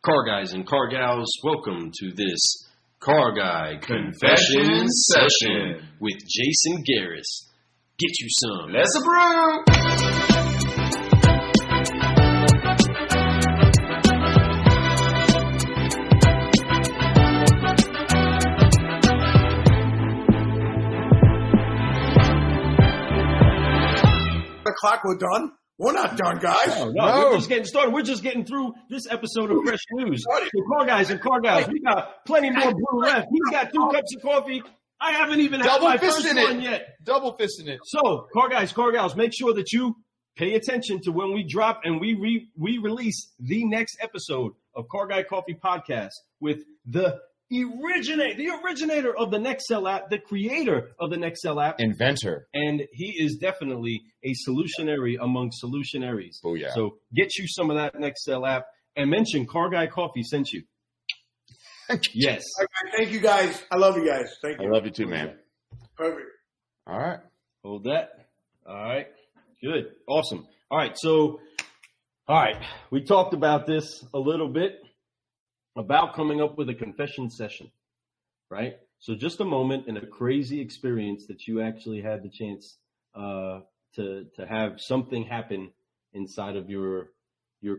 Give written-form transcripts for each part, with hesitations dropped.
Car guys and car gals, welcome to this Car Guy Confession Session with Jason Geras. Get you some. Let's brew. The clock, we're done? We're not done, guys. No, we're just getting started. We're just getting through this episode of Fresh News. So car guys and car gals, we got plenty more brew left. He's got 2 cups of coffee. I haven't even had my first one yet. Double fisting it. So, car guys, car gals, make sure that you pay attention to when we drop and we release the next episode of Car Guy Coffee Podcast with the originator of the Nextel app, the creator of the Nextel app. Inventor. And he is definitely a solutionary among solutionaries. Oh, yeah. So get you some of that Nextel app and mention Car Guy Coffee sent you. Yes. Okay, thank you, guys. I love you guys. Thank you. I love you too, man. Perfect. All right. Hold that. All right. Good. Awesome. All right. So, we talked about this a little bit about coming up with a confession session, right? So just a moment in a crazy experience that you actually had the chance to have something happen inside of your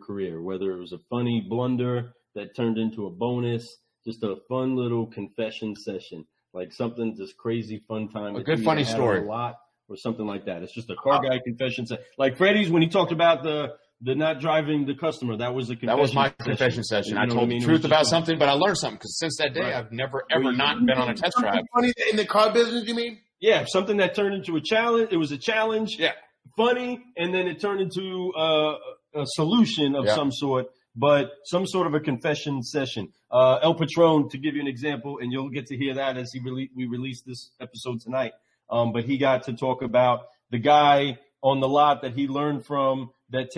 career, whether it was a funny blunder that turned into a bonus, just a fun little confession session, like something just crazy fun time. A good funny story. A lot or something like that. It's just a car guy confession session. Like Freddie's when he talked about the not driving the customer. That was a confession. That was my confession session. I told the truth about something, but I learned something because since that day, I've never, ever not been on a test drive. Funny in the car business, you mean? Yeah, something that turned into a challenge. It was a challenge. Yeah. Funny, and then it turned into a solution of some sort, but some sort of a confession session. El Patron, to give you an example, and you'll get to hear that as we release this episode tonight. But he got to talk about the guy on the lot that he learned from that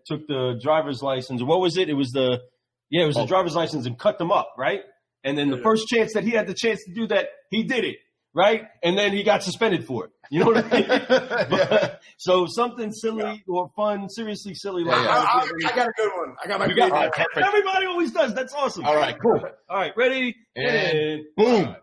took the driver's license. What was it? It was the driver's license and cut them up, right? And then the first chance that he had the chance to do that, he did it, right? And then he got suspended for it. You know what I mean? So something silly or fun, seriously silly like that. I got a good one. I got my good one. Everybody always does. That's awesome. All right, cool. All right, ready? And boom.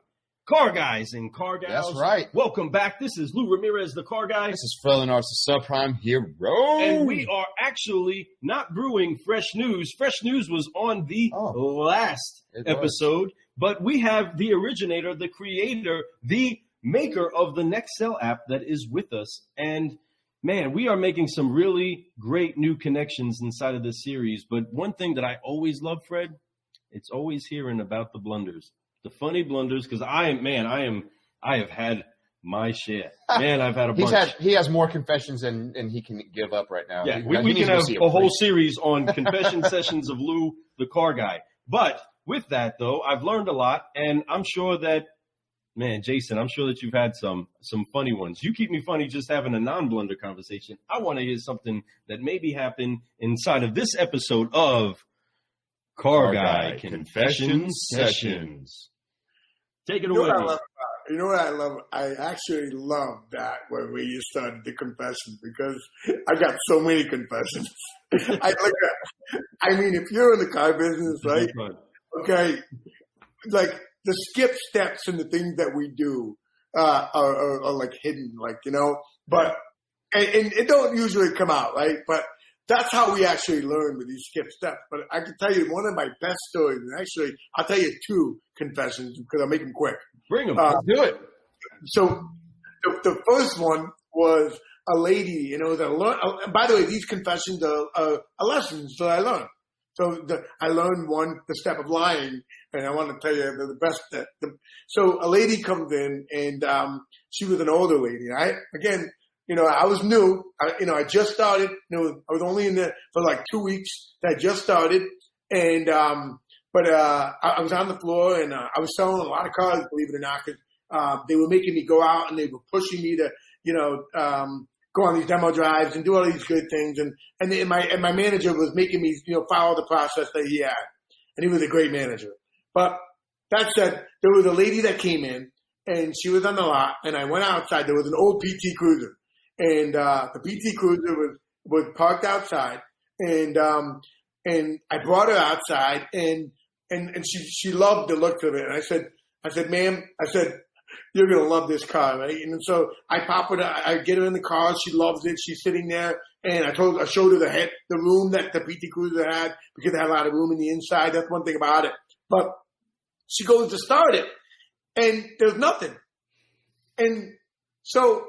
Car guys and car gals. That's right. Welcome back. This is Lou Ramirez, the car guy. This is Phil Lenars, the subprime hero. And we are actually not brewing Fresh News. Fresh News was on the last episode, but we have the originator, the creator, the maker of the Nextel app that is with us. And man, we are making some really great new connections inside of this series. But one thing that I always love, Fred, it's always hearing about the blunders. The funny blunders, because I have had my share. Man, I've had a bunch. He has more confessions than he can give up right now. Yeah, we can have a whole series on confession sessions of Lou, the car guy. But with that, though, I've learned a lot, and I'm sure that, man, Jason, I'm sure that you've had some funny ones. You keep me funny just having a non-blunder conversation. I want to hear something that maybe happened inside of this episode of Car Guy Confession Sessions. Take it away. You know what I love? I actually love that when you started the confession because I got so many confessions. I mean, if you're in the car business, right? Okay, like the skip steps and the things that we do are like hidden, like, you know. But and it don't usually come out, right? But that's how we actually learn with these skip steps. But I can tell you one of my best stories, and actually I'll tell you 2 confessions because I'll make them quick. Bring them. Do it. So the first one was a lady, you know, that by the way, these confessions are lessons that I learned. So I learned the step of lying, and I want to tell you the best. So a lady comes in, and she was an older lady, right? Again, you know, I was new. I just started. You know, I was only in there for like 2 weeks. I just started, and but I was on the floor, and I was selling a lot of cars, believe it or not, because they were making me go out, and they were pushing me to, you know, go on these demo drives and do all these good things, and my manager was making me, you know, follow the process that he had, and he was a great manager. But that said, there was a lady that came in, and she was on the lot, and I went outside. There was an old PT Cruiser. And the PT Cruiser was parked outside, and and I brought her outside, and she loved the look of it. And I said, ma'am, you're going to love this car, right? And so I get her in the car. She loves it. She's sitting there. And I showed her the room that the PT Cruiser had, because they had a lot of room in the inside. That's one thing about it. But she goes to start it, and there's nothing. And so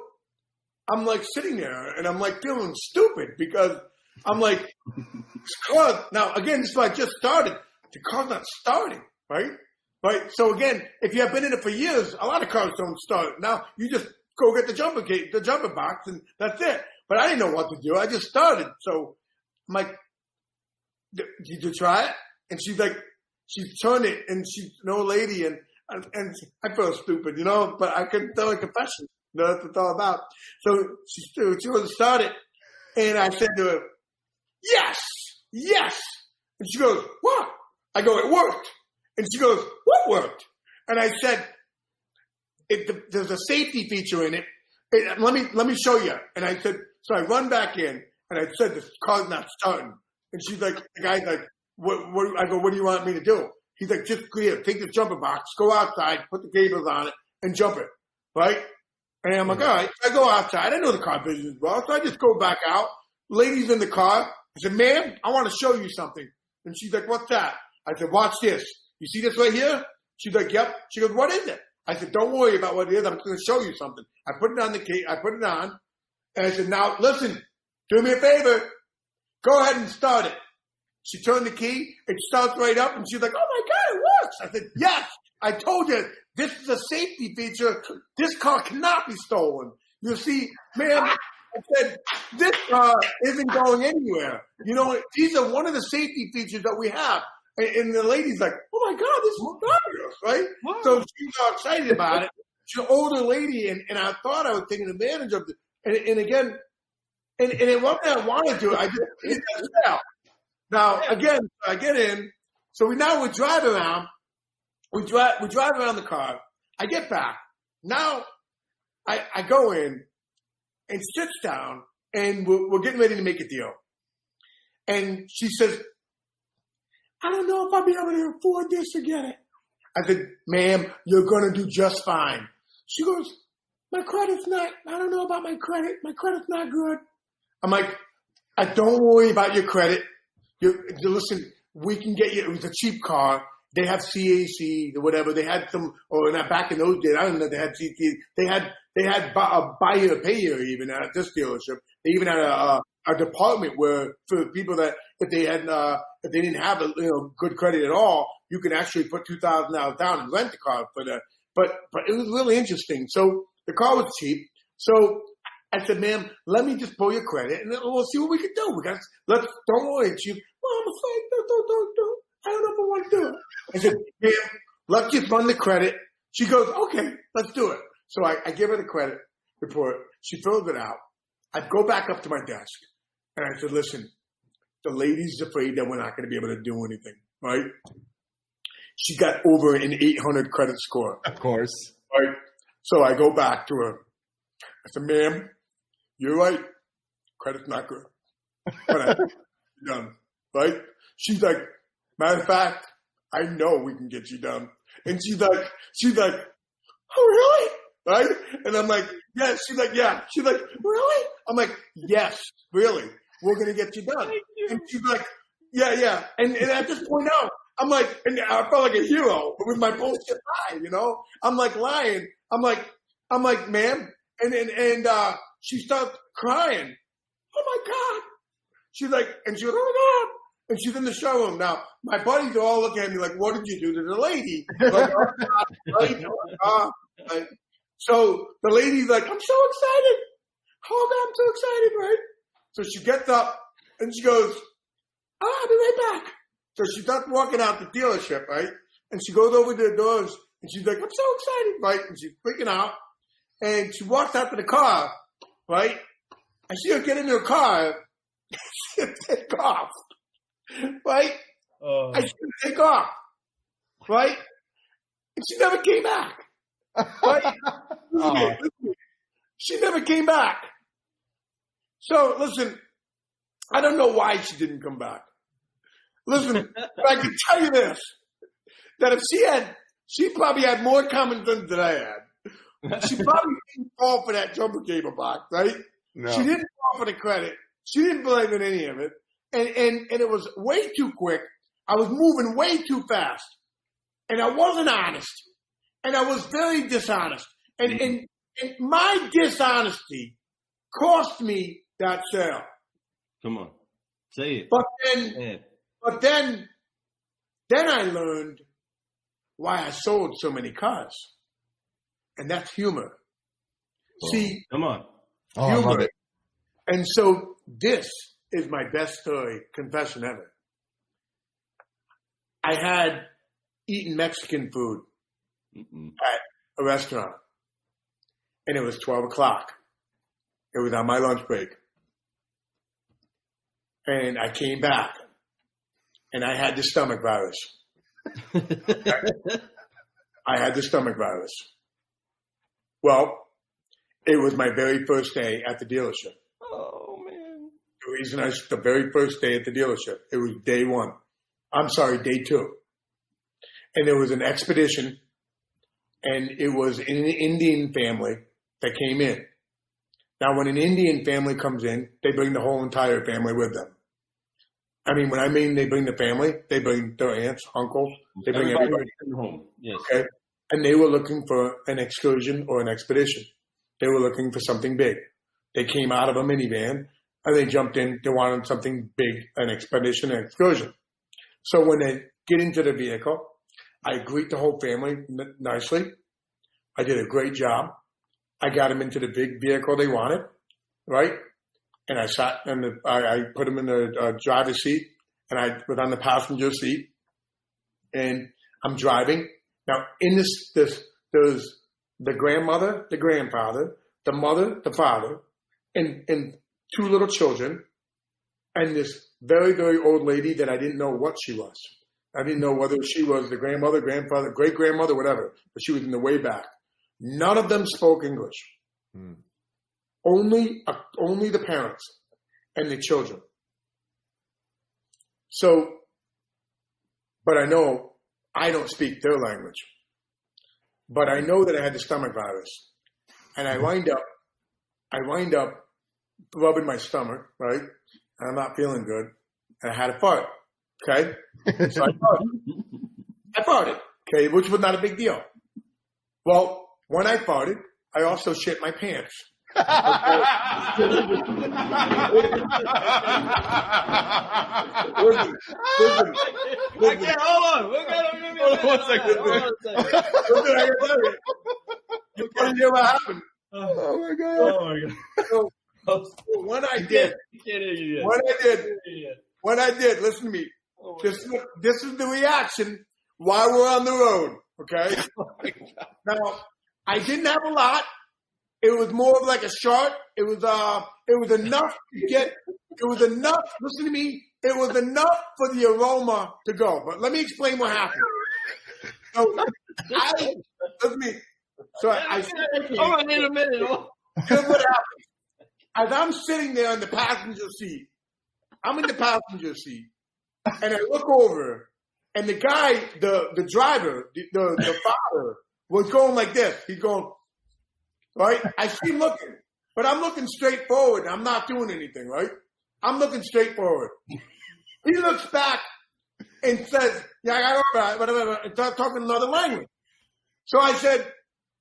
I'm like sitting there, and I'm like feeling stupid, because I'm like, this car, now again, this is what I just started. The car's not starting, right? Right. So again, if you have been in it for years, a lot of cars don't start. Now you just go get the jumper box, and that's it. But I didn't know what to do. I just started. So I'm like, did you try it? And she's like, she turned it, and she's an old lady, and I felt stupid, but I couldn't tell her confession. That's what it's all about. So she was to start it, and I said to her, yes. And she goes, what? I go, it worked. And she goes, what worked? And I said, there's a safety feature in it. Let me show you. And I said, so I run back in, and I said, this car's not starting. And she's like, the guy's like, what? I go, what do you want me to do? He's like, just clear, take the jumper box, go outside, put the cables on it, and jump it, right? And I'm like, all right. So I go outside. I know the car business well, so I just go back out. Lady's in the car. I said, ma'am, I want to show you something. And she's like, what's that? I said, watch this. You see this right here? She's like, yep. She goes, what is it? I said, don't worry about what it is. I'm going to show you something. I put it on I put it on. And I said, now, listen, do me a favor. Go ahead and start it. She turned the key. It starts right up. And she's like, oh, my God, it works. I said, yes. I told you, this is a safety feature. This car cannot be stolen. You see, ma'am, I said, this car isn't going anywhere. These are one of the safety features that we have. And the lady's like, oh, my God, this is fabulous, right? Wow. So she's all excited about it. She's an older lady, and I thought I was taking advantage of it. And again, and it wasn't that I wanted to. I just did that now. Now, again, I get in. So we drive around. We drive around the car. I get back. Now I go in and sits down, and we're getting ready to make a deal. And she says, I don't know if I'll be able to afford this or get it. I said, ma'am, you're going to do just fine. She goes, I don't know about my credit. My credit's not good. I'm like, don't worry about your credit. Listen, we can get you, it was a cheap car. They have CAC or whatever. They had some, or not back in those days, I don't know, they had CAC. They had buy here, pay here even at this dealership. They even had a department where for people that if they didn't have good credit at all, you can actually put $2,000 down and rent the car for that. But it was really interesting. So the car was cheap. So I said, ma'am, let me just pull your credit, and we'll see what we can do. Don't worry. She, I'm afraid, don't. I don't know if I want to do it. I said, ma'am, let's just run the credit. She goes, okay, let's do it. So I give her the credit report. She fills it out. I go back up to my desk, and I said, listen, the lady's afraid that we're not going to be able to do anything, right? She got over an 800 credit score. Of course. Right? So I go back to her. I said, ma'am, you're right. Credit's not good. But I done. Right? She's like, matter of fact, I know we can get you done. And she's like, oh, really? Right? And I'm like, yeah. She's like, yeah. She's like, really? I'm like, yes, really. We're going to get you done. And she's like, yeah. And at this point now, I'm like, and I felt like a hero with my bullshit lie, I'm like lying. I'm like, ma'am. And she starts crying. Oh my God. She's like, and she goes, oh my God. And she's in the showroom. Now, my buddies are all looking at me like, what did you do to the lady? Like, right? So the lady's like, I'm so excited. Oh, I'm so excited, right? So she gets up and she goes, I'll be right back. So she starts walking out the dealership, right? And she goes over to the doors and she's like, I'm so excited, right? And she's freaking out. And she walks out to the car, right? I see her get into her car. She take off, right? I see her take off, right? And she never came back, right? She never came back. So listen, I don't know why she didn't come back. Listen, I can tell you this, that if she probably had more common sense than I had. She probably didn't fall for that jumper cable box, right? No. She didn't fall for the credit. She didn't believe in any of it. And it was way too quick. I was moving way too fast. And I wasn't honest. And I was very dishonest. And my dishonesty cost me that sale. Come on. Say it. But then I learned why I sold so many cars. And that's humor. Oh, see, come on. Oh, humor. I love it. And so this is my best story confession ever. I had eaten Mexican food at a restaurant, and it was 12 o'clock. It was on my lunch break. And I came back, and I had the stomach virus. I had the stomach virus. Well, it was my very first day at the dealership. Oh, man. The very first day at the dealership. It was day 1. I'm sorry, day 2. And there was an expedition, and it was an Indian family that came in. Now, when an Indian family comes in, they bring the whole entire family with them. I mean, when I mean they bring the family, they bring their aunts, uncles, they bring everybody home. Yes. Okay? And they were looking for an excursion or an expedition. They were looking for something big. They came out of a minivan, and they jumped in. They wanted something big, an expedition, an excursion. So when they get into the vehicle, I greet the whole family nicely. I did a great job. I got them into the big vehicle they wanted, right? And I sat and I put them in the driver's seat, and I was on the passenger seat, and I'm driving. Now in this there's the grandmother, the grandfather, the mother, the father, and 2 little children, and this very, very old lady that I didn't know what she was. I didn't know whether she was the grandmother, grandfather, great-grandmother, whatever, but she was in the way back. None of them spoke English. Only the parents and the children. So, but I know I don't speak their language. But I know that I had the stomach virus. And I wind up rubbing my stomach, right? And I'm not feeling good. And I had a fart. Okay? So I farted. Okay, which was not a big deal. Well, when I farted, I also shit my pants. Okay. Listen. I can't, hold on. Hold on 1 second. Listen, I gotta tell you. You want to hear what happened? Oh my God. So when I did, listen to me. This is the reaction while we're on the road, okay? Now, I didn't have a lot. It was more of like a shot. It was enough to get, listen to me, it was enough for the aroma to go. But let me explain what happened. So, I hold on in a minute. Here's what happened. As I'm sitting there in the passenger seat, I'm in the passenger seat, and I look over, and the guy, the driver, the father, was going like this. He's going, right? I see him looking, but I'm looking straight forward. I'm not doing anything, right? I'm looking straight forward. He looks back and says, yeah, I got whatever, and start talking another language. So I said,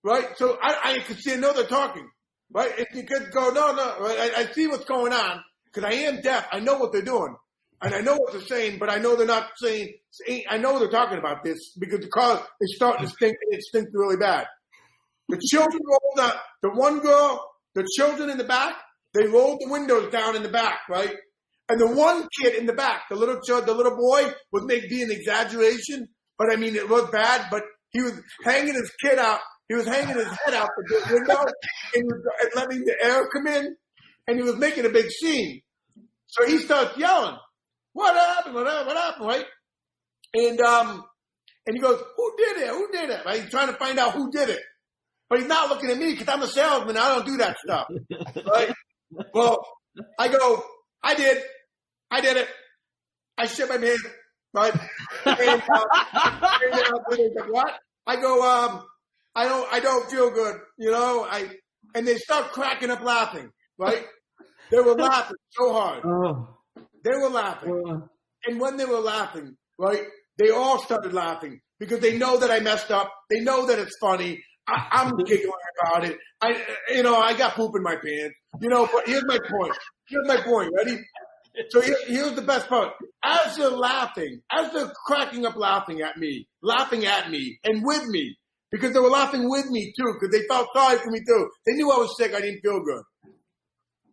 right? So I could see they're talking, right? If you could go, no, right? I see what's going on because I am deaf. I know what they're doing. And I know what they're saying, but I know they're not saying, I know they're talking about this because the car is starting to stink, and it stinks really bad. The children rolled up. The one girl, the children in the back, they rolled the windows down in the back, right? And the one kid in the back, the little boy, was being an exaggeration, but I mean, it was bad, but he was hanging his head out the window and letting the air come in, and he was making a big scene. So he starts yelling, what happened, right? And he goes, who did it? Right? He's trying to find out who did it. But he's not looking at me because I'm a salesman. I don't do that stuff. Right? Well, I go, I did it. I shit my pants. right? And what? I go, I don't feel good, and they start cracking up laughing, right? They were laughing so hard. They were laughing. And when they were laughing, right, they all started laughing because they know that I messed up. They know that it's funny. I'm giggling about it. I got poop in my pants, but here's my point. Ready? So here's the best part. As they're laughing, as they're cracking up laughing at me, and with me, because they were laughing with me too, because they felt sorry for me too. They knew I was sick. I didn't feel good.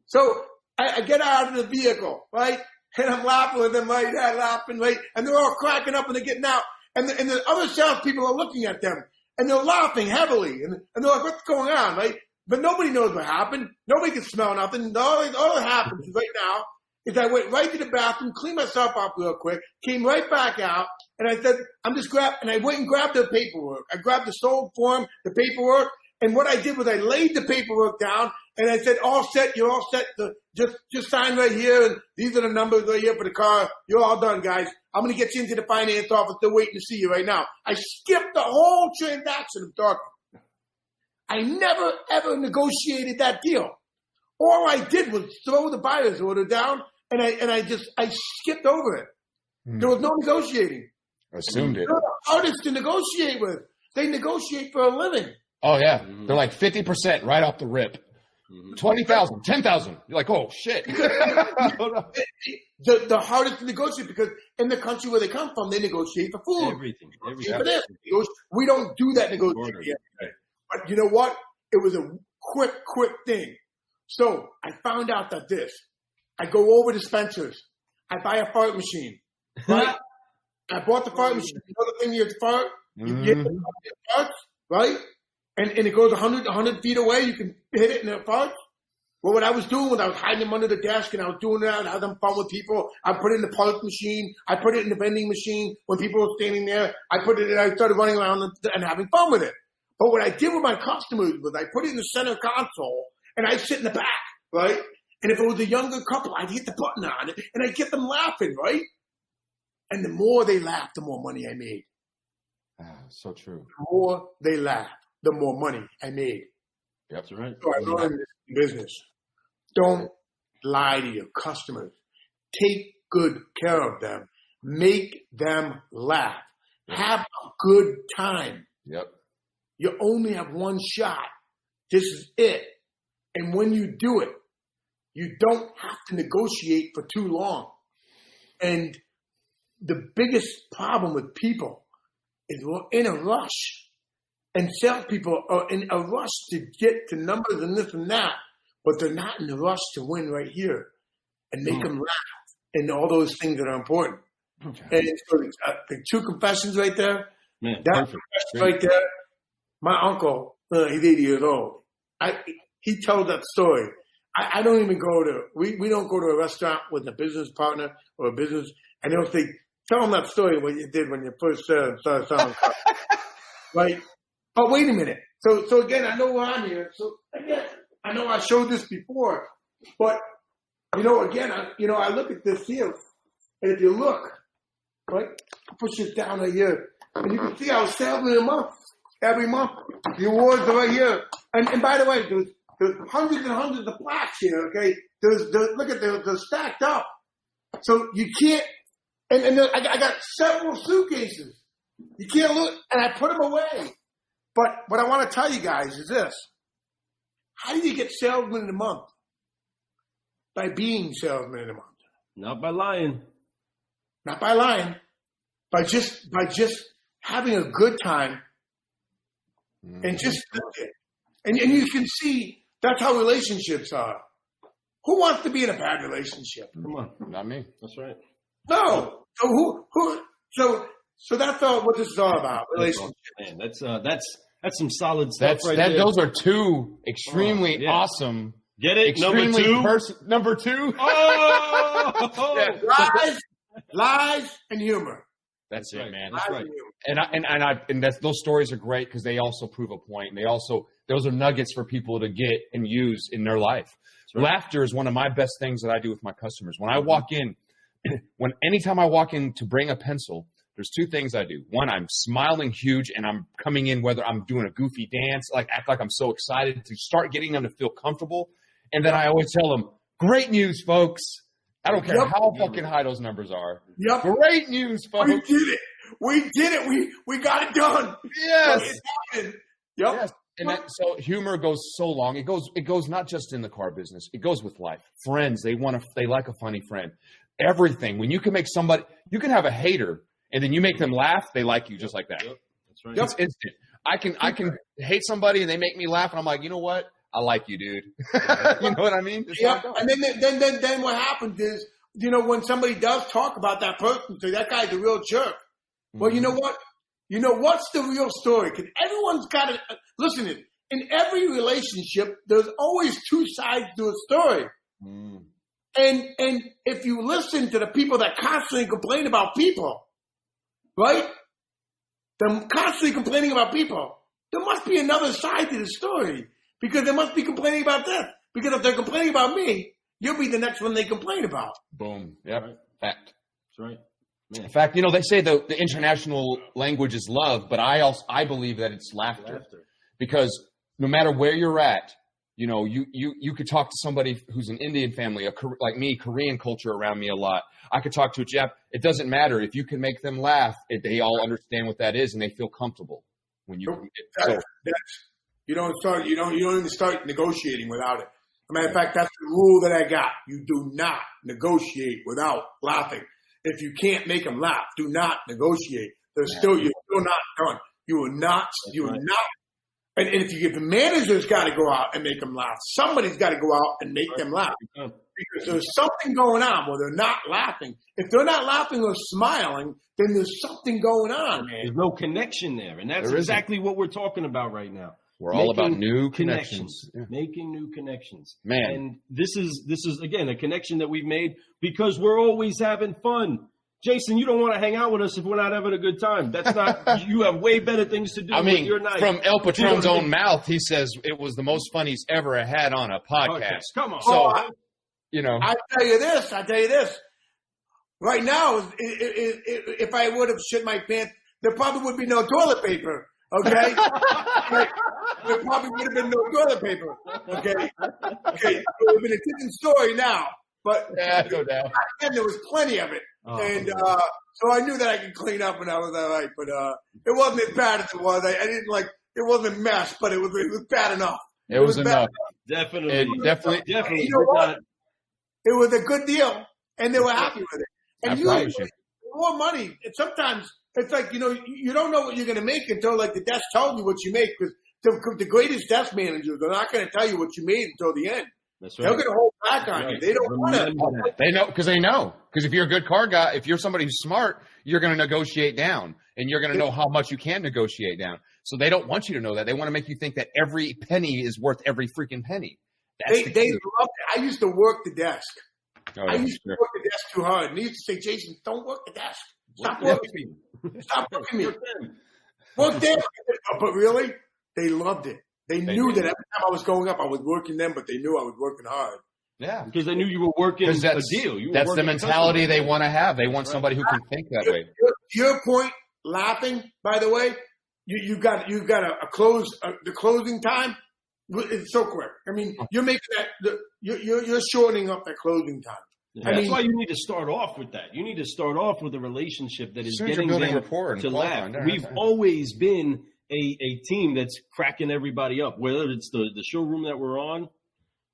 So I get out of the vehicle, right? And I'm laughing with them, right? Yeah, laughing, right? And they're all cracking up and they're getting out. And the other salespeople are looking at them and they're laughing heavily. And they're like, what's going on, right? But nobody knows what happened. Nobody can smell nothing. All that happens right now is I went right to the bathroom, cleaned myself up real quick, came right back out, and I said, and I went and grabbed the paperwork. I grabbed the sold form, the paperwork, and what I did was I laid the paperwork down, and I said, all set, you're all set. Just sign right here, and these are the numbers right here for the car. You're all done, guys. I'm going to get you into the finance office. They're waiting to see you right now. I skipped the whole transaction of talking. I never, ever negotiated that deal. All I did was throw the buyer's order down, and I skipped over it. There was no negotiating. Assumed it. They're the hardest to negotiate with. They negotiate for a living. Oh, yeah. They're like 50% right off the rip. 20,000, 10,000. You're like, oh, shit. The hardest to negotiate because in the country where they come from, they negotiate for food. Everything. For this. We don't do that negotiation. But you know what? It was a quick thing. So I found out that I go over to Spencer's. I buy a fart machine. Right? I bought the fart machine. You know the thing you fart? You get the farts, right? And it goes 100 feet away. You can hit it and it farts. Well, what I was doing was I was hiding them under the desk and I was doing that and I was having fun with people. I put it in the parts machine. I put it in the vending machine. When people were standing there, I started running around and having fun with it. But what I did with my customers was I put it in the center console and I sit in the back, right? And if it was a younger couple, I'd hit the button on it and I'd get them laughing, right? And the more they laughed, the more money I made. So true. The more they laughed, the more money I made. Yep, that's right. So I learned this in business. Don't lie to your customers. Take good care of them. Make them laugh. Have a good time. Yep. You only have one shot. This is it. And when you do it, you don't have to negotiate for too long. And the biggest problem with people is we're in a rush. And salespeople are in a rush to get to numbers and this and that, but they're not in a rush to win right here and make them laugh and all those things that are important. Okay. And so the two confessions right there, that confession right there, my uncle, he's 80 years old. He tells that story. I don't even go to, we don't go to a restaurant with a business partner or a business, and they'll say, tell them that story what you did when you first started selling cars. Right? But wait a minute. So again, I know we're on here. So again, I know I showed this before, but again, I look at this here, and if you look, right, I push it down right here, and you can see I was salesman a month, every month. The awards are right here, and by the way, there's hundreds and hundreds of plaques here. Okay, look at they're stacked up, so you can't. And I got several suitcases. You can't look, and I put them away. But what I want to tell you guys is this. How do you get salesman in a month? By being salesman in a month. Not by lying. Not by lying. By just having a good time. And just and you can see that's how relationships are. Who wants to be in a bad relationship? Come on. Not me. That's right. No. So that's all what this is all about. Relationships. Man, that's some solid stuff there. Those are two extremely awesome. Get it? Number two. Oh! Yeah. Lies and humor. That's it, man. That's right. And those stories are great because they also prove a point. And those are nuggets for people to get and use in their life. Right. Laughter is one of my best things that I do with my customers. When I walk in, anytime I walk in to bring a pencil, there's two things I do. One, I'm smiling huge and I'm coming in whether I'm doing a goofy dance, like act like I'm so excited to start getting them to feel comfortable. And then I always tell them, great news, folks. I don't care how fucking high those numbers are. Yep. Great news, folks. We did it. We got it done. Yes. Yep. Yes. And so humor goes so long. It goes not just in the car business. It goes with life. Friends, they like a funny friend. Everything. When you can make somebody, you can have a hater, and then you make them laugh, they like you just like that. Yep. That's right. It's instant. I can hate somebody and they make me laugh, and I'm like, you know what? I like you, dude. You know what I mean? Yeah. And then what happens is, when somebody does talk about that person, say that guy's a real jerk. Well, you know what? You know what's the real story? Because everyone's got to listen. In every relationship, there's always two sides to a story. Mm. And if you listen to the people that constantly complain about people, right? They're constantly complaining about people. There must be another side to the story, because they must be complaining about this. Because if they're complaining about me, you'll be the next one they complain about. Boom. Yep. Right. Fact. That's right. Man. In fact, they say the international language is love, but I believe that it's laughter. Because no matter where you're at, you could talk to somebody who's an Indian family, like me, Korean culture around me a lot. I could talk to a Jap. It doesn't matter if you can make them laugh. They all understand what that is, and they feel comfortable when you. You don't even start negotiating without it. As a matter of fact, that's the rule that I got. You do not negotiate without laughing. If you can't make them laugh, do not negotiate. You're still not done. You are not. And if the manager's got to go out and make them laugh, somebody's got to go out and make them laugh. Because there's something going on where they're not laughing. If they're not laughing or smiling, then there's something going on, man. There's no connection there. And that's exactly what we're talking about right now. We're all about new connections. Yeah. Making new connections. Man. And this is again a connection that we've made because we're always having fun. Jason, you don't want to hang out with us if we're not having a good time. That's not. You have way better things to do with your night. From El Patron's own mouth, he says it was the most fun he's ever had on a podcast. Come on. So, I tell you this. Right now, if I would have shit my pants, there probably would be no toilet paper. Okay? There probably would have been no toilet paper. Okay? It would have been a different story now. But no doubt. Back then there was plenty of it. And so I knew that I could clean up when I was all right. But it wasn't as bad as it was. I didn't it wasn't a mess, but it was bad enough. It was enough. Definitely. Definitely. You know what? It was a good deal, and they were happy with it. And usually, more money. And sometimes it's like, you don't know what you're going to make until like the desk tells you what you make. Because the greatest desk managers are not going to tell you what you made until the end. That's right. They're going to hold back on you. They don't want to. They know because they know. Because if you're a good car guy, if you're somebody who's smart, you're going to negotiate down, and you're going to know how much you can negotiate down. So they don't want you to know that. They want to make you think that every penny is worth every freaking penny. They love it. I used to work the desk. I used to work the desk too hard. And they used to say, Jason, don't work the desk. Stop working me. Stop working me. Work there. But really, they loved it. They knew that every time I was going up, I was working them, but they knew I was working hard. Yeah. Because they knew you were working a deal. That's the mentality they want to have. They want somebody who can think that way. Your point, laughing, by the way, you got a close, the closing time. It's so quick. I mean, you're making that. You're shortening up that closing time. Yeah. That's why you need to start off with that. You need to start off with a relationship that is getting them rapport to laugh. We've always been a team that's cracking everybody up. Whether it's the showroom that we're on,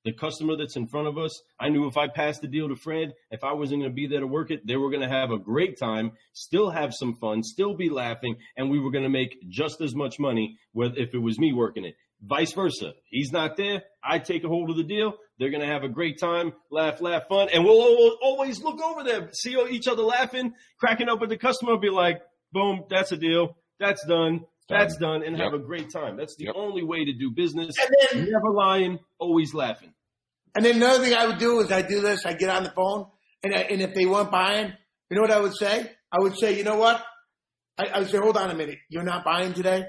the customer that's in front of us. I knew if I passed the deal to Fred, if I wasn't going to be there to work it, they were going to have a great time, still have some fun, still be laughing, and we were going to make just as much money if it was me working it. Vice versa. He's not there. I take a hold of the deal. They're going to have a great time, laugh, fun. And we'll always look over there, see each other laughing, cracking up with the customer, be like, boom, that's a deal. That's done. That's done. And have a great time. That's the only way to do business. And then, never lying, always laughing. And then another thing I would do is I get on the phone, and if they weren't buying, you know what I would say? I would say, you know what? I would say, hold on a minute. You're not buying today?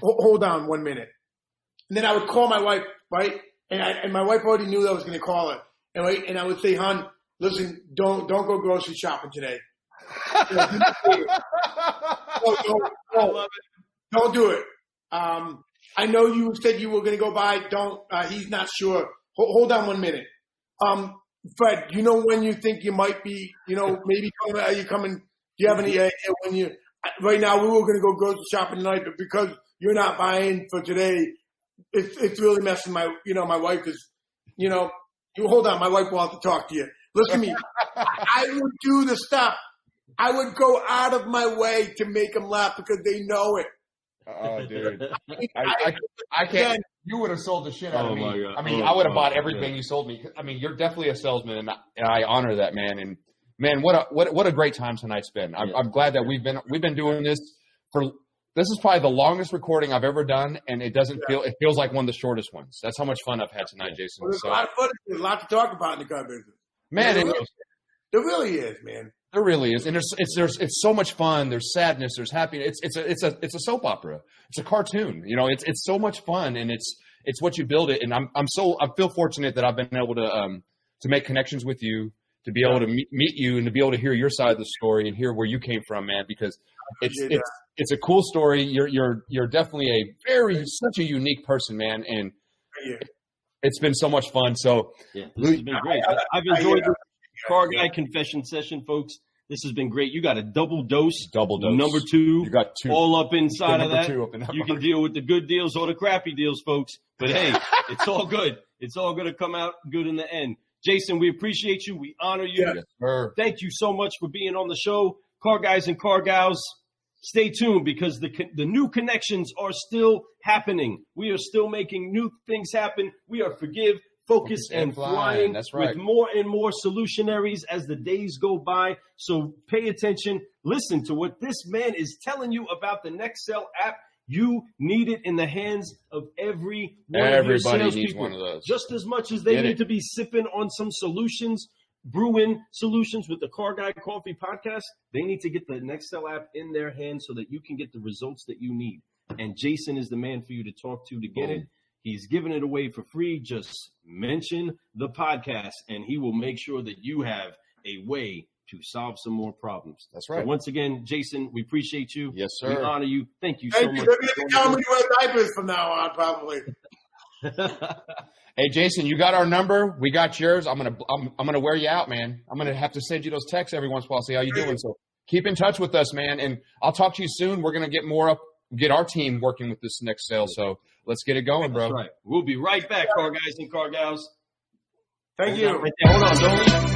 Hold on 1 minute. And then I would call my wife, right? And my wife already knew that I was going to call her. And I would say, hon, listen, don't go grocery shopping today. Don't do it. I know you said you were going to go by. He's not sure. Hold on 1 minute. Fred, you know when you think you might be, maybe coming, are you coming? Do you have any idea when right now we were going to go grocery shopping tonight, but because you're not buying for today, it's really messing my wife is, you hold on. My wife wants to talk to you. Listen to me. I would do the stuff. I would go out of my way to make them laugh because they know it. Oh, dude. I can't. You would have sold the shit out of me. I mean, I would have bought everything you sold me. I mean, you're definitely a salesman, and I honor that, man. And man, what a great time tonight's been. I'm glad that we've been doing this for. This is probably the longest recording I've ever done, and it feels like one of the shortest ones. That's how much fun I've had tonight, Jason. Well, there's a lot of fun. There's a lot to talk about in the car business. Man, there really is, man. There really is, and it's so much fun. There's sadness, there's happiness. It's a soap opera. It's a cartoon. It's so much fun, and it's what you build it. And I feel fortunate that I've been able to make connections with you, to be able to meet you, and to be able to hear your side of the story and hear where you came from, man. Because it's a cool story. You're definitely such a unique person, man, and it's been so much fun. So this has been great. I've enjoyed the Car Guy confession session, folks. This has been great. You got a double dose. Number 2. You got 2. All up inside of that. You can deal with the good deals or the crappy deals, folks. But hey, it's all good. It's all going to come out good in the end. Jason, we appreciate you. We honor you. Yes, sir. Thank you so much for being on the show. Car Guys and Car Gals, stay tuned because the new connections are still happening. We are still making new things happen. We are focused and flying. That's right. With more and more solutionaries as the days go by. So pay attention. Listen to what this man is telling you about the Nextel app. You need it in the hands of every one of your salespeople. Everybody needs one of those. Just as much as they need to be sipping on some solutions, brewing solutions with the Car Guy Coffee podcast, they need to get the Nextel app in their hands so that you can get the results that you need. And Jason is the man for you to talk to get it. He's giving it away for free. Just mention the podcast, and he will make sure that you have a way to solve some more problems. That's right. So once again, Jason, we appreciate you. Yes, sir. We honor you. Thank you so much. They're going to tell me to wear diapers from now on, probably. Hey, Jason, you got our number. We got yours. I'm gonna wear you out, man. I'm gonna have to send you those texts every once in a while, see how you're doing. So keep in touch with us, man. And I'll talk to you soon. We're gonna get our team working with this next sale. So let's get it going, bro. That's right. We'll be right back, Car Guys and Car Gals. Thank you. Hold on, don't leave.